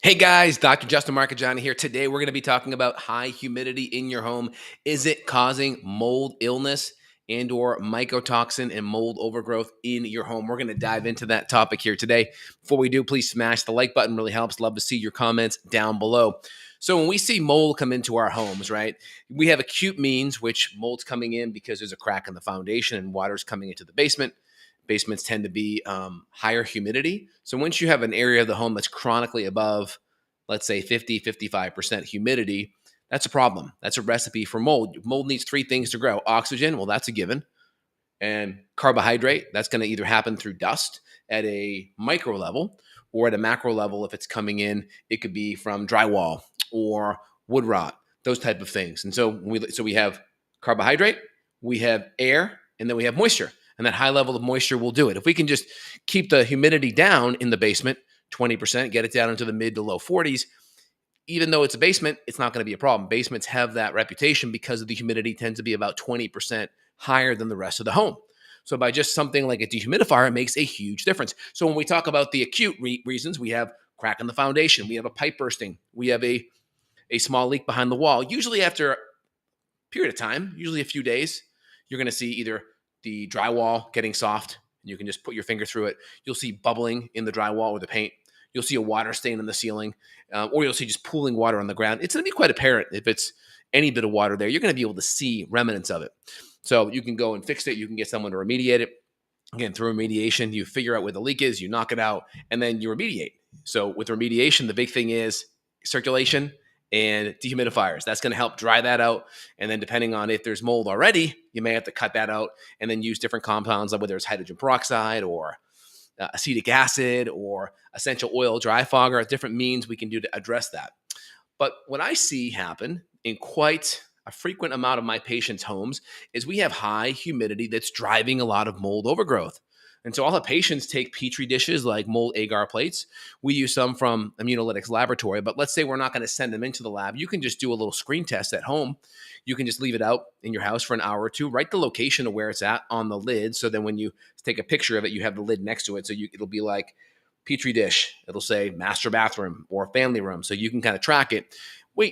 Hey guys, Dr. Justin Marcagiani here. Today we're going to be talking about high humidity in your home. Is it causing mold illness and or mycotoxin and mold overgrowth in your home? We're going to dive into that topic here today. Before we do, please smash the like button. Really helps. Love to see your comments down below. So when we see mold come into our homes, right, we have acute means, which mold's coming in because there's a crack in the foundation and water's coming into the basement. Basements tend to be higher humidity. So once you have an area of the home that's chronically above, let's say 50, 55% humidity, that's a problem. That's a recipe for mold. Mold needs three things to grow. Oxygen, well, that's a given. And carbohydrate, that's going to either happen through dust at a micro level or at a macro level. If it's coming in, it could be from drywall or wood rot, those type of things. And so we have carbohydrate, we have air, and then we have moisture. And that high level of moisture will do it. If we can just keep the humidity down in the basement, 20%, get it down into the mid to low 40s, even though it's a basement, it's not going to be a problem. Basements have that reputation because of the humidity tends to be about 20% higher than the rest of the home. So by just something like a dehumidifier, it makes a huge difference. So when we talk about the acute reasons, we have crack in the foundation, we have a pipe bursting, we have a small leak behind the wall. Usually after a period of time, usually a few days, you're going to see either the drywall getting soft, and you can just put your finger through it. You'll see bubbling in the drywall or the paint. You'll see a water stain in the ceiling, or you'll see just pooling water on the ground. It's going to be quite apparent if it's any bit of water there. You're going to be able to see remnants of it. So you can go and fix it. You can get someone to remediate it. Again, through remediation, you figure out where the leak is, you knock it out, and then you remediate. So with remediation, the big thing is circulation and dehumidifiers. That's going to help dry that out. And then depending on if there's mold already, you may have to cut that out and then use different compounds, like whether it's hydrogen peroxide or acetic acid or essential oil dry fogger, different means we can do to address that. But what I see happen in quite a frequent amount of my patients' homes is we have high humidity that's driving a lot of mold overgrowth. And so I'll have patients take Petri dishes like mold agar plates. We use some from Immunolytics Laboratory, but let's say we're not going to send them into the lab. You can just do a little screen test at home. You can just leave it out in your house for an hour or two, write the location of where it's at on the lid. So then when you take a picture of it, you have the lid next to it. So it'll be like Petri dish. It'll say master bathroom or family room. So you can kind of track it.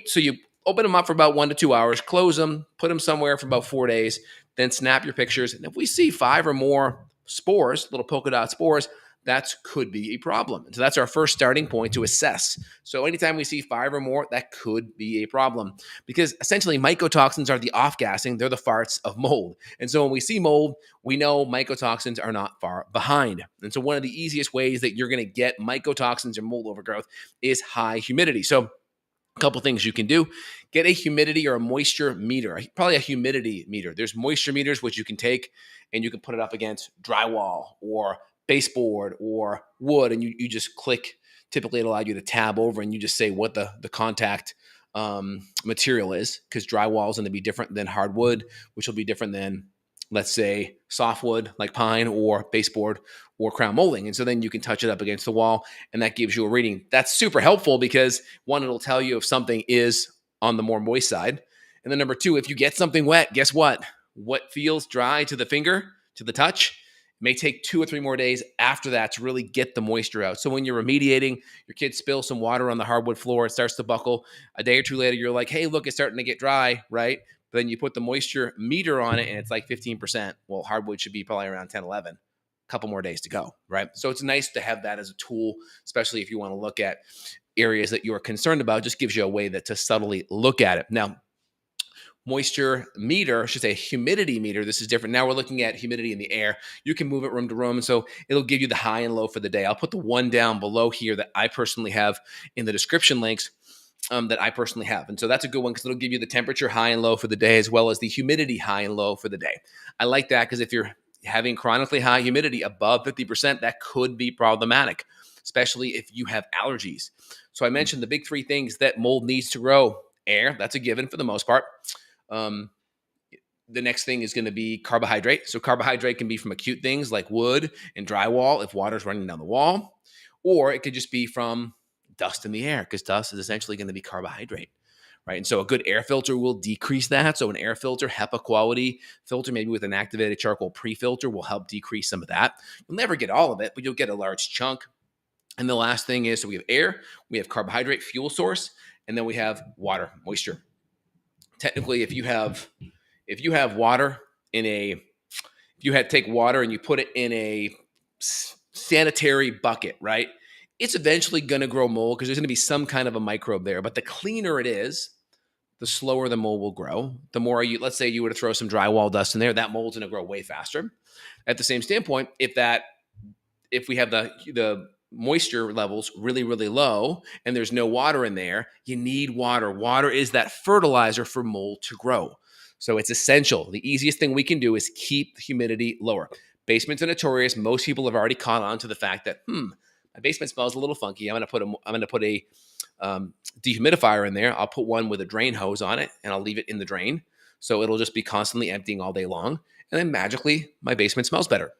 So you open them up for about 1 to 2 hours, close them, put them somewhere for about 4 days, then snap your pictures. And if we see 5 or more spores, little polka dot spores, that could be a problem. And so that's our first starting point to assess. So anytime we see 5 or more, that could be a problem because essentially mycotoxins are the off-gassing. They're the farts of mold. And so when we see mold, we know mycotoxins are not far behind. And so one of the easiest ways that you're going to get mycotoxins or mold overgrowth is high humidity. So a couple things you can do: get a humidity or a moisture meter, probably a humidity meter. There's moisture meters, which you can take and you can put it up against drywall or baseboard or wood. And you just click, typically it'll allow you to tab over and you just say what the contact material is, because drywall is going to be different than hardwood, which will be different than, let's say, softwood like pine or baseboard or crown molding. And so then you can touch it up against the wall and that gives you a reading. That's super helpful because one, it'll tell you if something is on the more moist side. And then number two, if you get something wet, guess what? What feels dry to the finger, to the touch, may take 2 or 3 more days after that to really get the moisture out. So when you're remediating, your kids spill some water on the hardwood floor, it starts to buckle. A day or two later, you're like, hey, look, it's starting to get dry, right? But then you put the moisture meter on it and it's like 15%. Well, hardwood should be probably around 10, 11. A couple more days to go, right? So it's nice to have that as a tool, especially if you want to look at areas that you are concerned about. It just gives you a way to subtly look at it. Now, moisture meter, I should say humidity meter, this is different. Now we're looking at humidity in the air. You can move it room to room, and so it'll give you the high and low for the day. I'll put the one down below here that I personally have in the description links. That I personally have. And so that's a good one because it'll give you the temperature high and low for the day as well as the humidity high and low for the day. I like that because if you're having chronically high humidity above 50%, that could be problematic, especially if you have allergies. So I mentioned the big 3 things that mold needs to grow. Air, that's a given for the most part. The next thing is going to be carbohydrate. So carbohydrate can be from acute things like wood and drywall if water's running down the wall, or it could just be from dust in the air because dust is essentially going to be carbohydrate, right? And so a good air filter will decrease that. So an air filter, HEPA quality filter, maybe with an activated charcoal pre-filter, will help decrease some of that. You'll never get all of it, but you'll get a large chunk. And the last thing is, so we have air, we have carbohydrate, fuel source, and then we have water, moisture. Technically, if you have water in a if you had take water and you put it in a sanitary bucket, right? It's eventually going to grow mold because there's going to be some kind of a microbe there. But the cleaner it is, the slower the mold will grow. The more you, let's say you were to throw some drywall dust in there, that mold's going to grow way faster. At the same standpoint, if we have the moisture levels really, really low and there's no water in there, you need water. Water is that fertilizer for mold to grow. So it's essential. The easiest thing we can do is keep the humidity lower. Basements are notorious. Most people have already caught on to the fact that, my basement smells a little funky. I'm going to put a dehumidifier in there. I'll put one with a drain hose on it and I'll leave it in the drain. So it'll just be constantly emptying all day long. And then magically my basement smells better.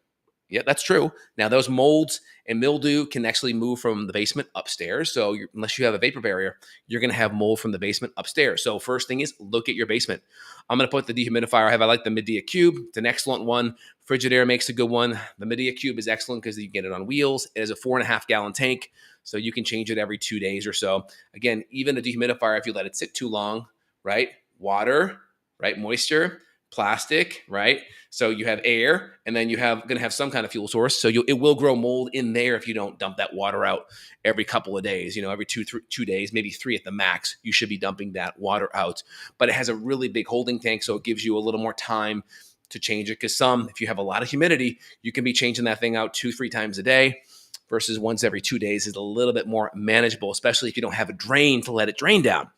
Yeah, that's true. Now, those molds and mildew can actually move from the basement upstairs. So unless you have a vapor barrier, you're going to have mold from the basement upstairs. So first thing is look at your basement. I'm going to put the dehumidifier I like the Medea Cube. It's an excellent one. Frigidaire makes a good one. The Medea Cube is excellent because you get it on wheels. It has a 4.5 gallon tank, so you can change it every 2 days or so. Again, even a dehumidifier, if you let it sit too long, right? Water, right? Moisture, plastic, right? So you have air, and then going to have some kind of fuel source. So it will grow mold in there if you don't dump that water out every couple of days. Every 2 days, maybe 3 at the max, you should be dumping that water out. But it has a really big holding tank, so it gives you a little more time to change it. Because if you have a lot of humidity, you can be changing that thing out 2-3 times a day versus once every 2 days is a little bit more manageable, especially if you don't have a drain to let it drain down.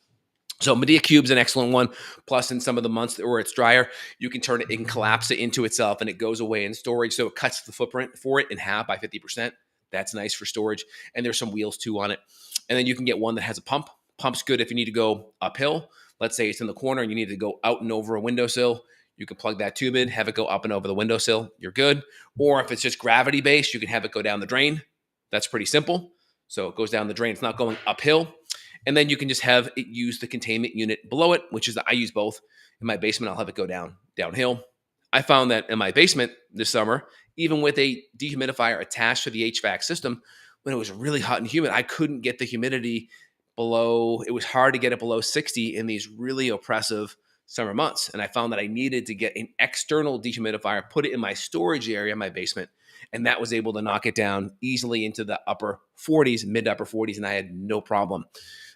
So Medea Cube's an excellent one. Plus, in some of the months where it's drier, you can collapse it into itself and it goes away in storage. So it cuts the footprint for it in half by 50%. That's nice for storage. And there's some wheels too on it. And then you can get one that has a pump. Pump's good if you need to go uphill. Let's say it's in the corner and you need to go out and over a windowsill. You can plug that tube in, have it go up and over the windowsill. You're good. Or if it's just gravity based, you can have it go down the drain. That's pretty simple. So it goes down the drain. It's not going uphill. And then you can just have it use the containment unit below it, which is I use both. In my basement, I'll have it go downhill. I found that in my basement this summer, even with a dehumidifier attached to the HVAC system, when it was really hot and humid, I couldn't get the humidity below. It was hard to get it below 60 in these really oppressive summer months. And I found that I needed to get an external dehumidifier, put it in my storage area in my basement, and that was able to knock it down easily into the upper 40s, mid to upper 40s, and I had no problem.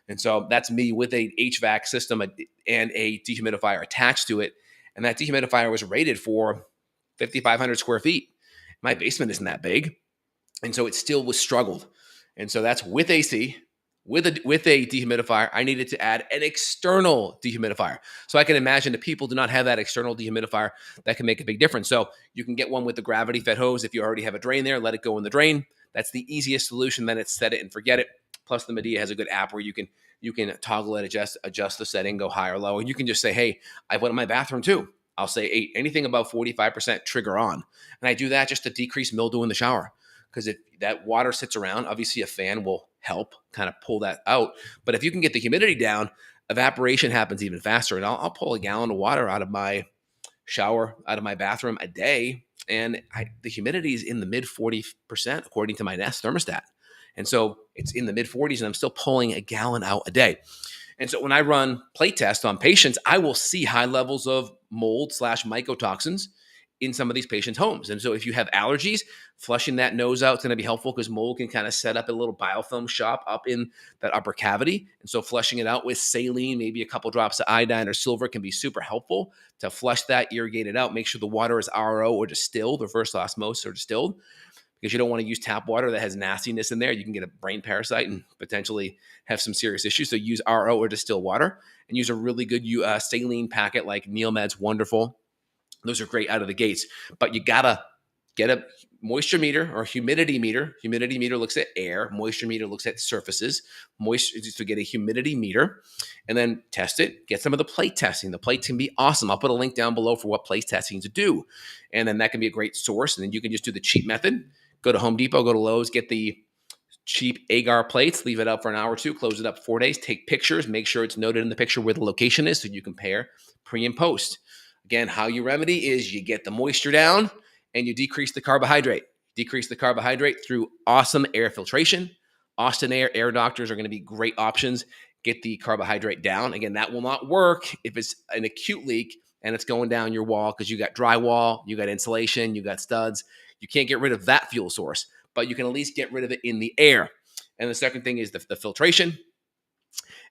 And so that's me with a HVAC system and a dehumidifier attached to it. And that dehumidifier was rated for 5,500 square feet. My basement isn't that big. And so it still was struggled. And so that's with AC, with a dehumidifier. I needed to add an external dehumidifier. So I can imagine if people do not have that external dehumidifier, that can make a big difference. So you can get one with the gravity fed hose. If you already have a drain there, let it go in the drain. That's the easiest solution. Then it's set it and forget it. Plus, the Medea has a good app where you can toggle it, adjust the setting, go high or low. And you can just say, hey, I have one in my bathroom too. I'll say anything above 45% trigger on. And I do that just to decrease mildew in the shower. Because if that water sits around, obviously a fan will help kind of pull that out. But if you can get the humidity down, evaporation happens even faster. And I'll pull a gallon of water out of my shower, out of my bathroom a day. And the humidity is in the mid 40% according to my Nest thermostat. And so it's in the mid 40s and I'm still pulling a gallon out a day. And so when I run plate tests on patients, I will see high levels of mold / mycotoxins in some of these patients' homes. And so if you have allergies, flushing that nose out is going to be helpful because mold can kind of set up a little biofilm shop up in that upper cavity. And so flushing it out with saline, maybe a couple drops of iodine or silver can be super helpful to flush that, irrigate it out, make sure the water is RO or distilled, reverse osmosis or distilled, because you don't want to use tap water that has nastiness in there. You can get a brain parasite and potentially have some serious issues. So use RO or distilled water and use a really good saline packet like Neomed's Wonderful. Those are great out of the gates, but you gotta get a moisture meter or humidity meter. Humidity meter looks at air. Moisture meter looks at surfaces. Moisture, so get a humidity meter and then test it. Get some of the plate testing. The plates can be awesome. I'll put a link down below for what plate testing to do. And then that can be a great source. And then you can just do the cheap method. Go to Home Depot, go to Lowe's, get the cheap agar plates, leave it up for an hour or two, close it up 4 days, take pictures, make sure it's noted in the picture where the location is so you compare pre and post. Again, how you remedy is you get the moisture down and you decrease the carbohydrate. Decrease the carbohydrate through awesome air filtration, Austin Air doctors are going to be great options. Get the carbohydrate down. Again, that will not work if it's an acute leak and it's going down your wall because you got drywall, you got insulation, you got studs. You can't get rid of that fuel source, but you can at least get rid of it in the air. And the second thing is the filtration.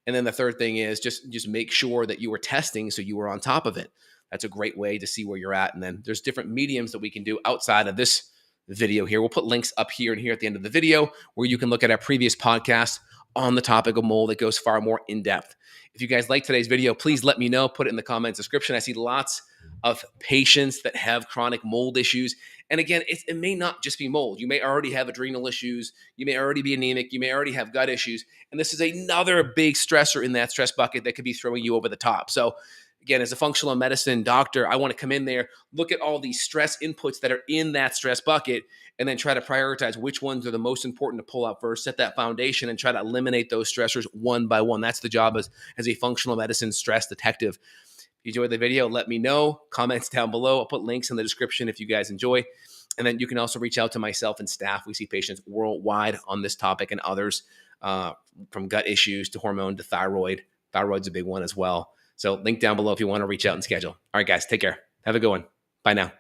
And then the third thing is just make sure that you are testing so you are on top of it. That's a great way to see where you're at. And then there's different mediums that we can do outside of this video here. We'll put links up here and here at the end of the video where you can look at our previous podcast on the topic of mold that goes far more in depth. If you guys like today's video, please let me know. Put it in the comments description. I see lots of patients that have chronic mold issues. And again, it may not just be mold. You may already have adrenal issues. You may already be anemic. You may already have gut issues. And this is another big stressor in that stress bucket that could be throwing you over the top. So again, as a functional medicine doctor, I want to come in there, look at all these stress inputs that are in that stress bucket, and then try to prioritize which ones are the most important to pull out first, set that foundation, and try to eliminate those stressors one by one. That's the job as a functional medicine stress detective. If you enjoyed the video, let me know. Comments down below. I'll put links in the description if you guys enjoy. And then you can also reach out to myself and staff. We see patients worldwide on this topic and others, from gut issues to hormone to thyroid. Thyroid's a big one as well. So link down below if you want to reach out and schedule. All right, guys, take care. Have a good one. Bye now.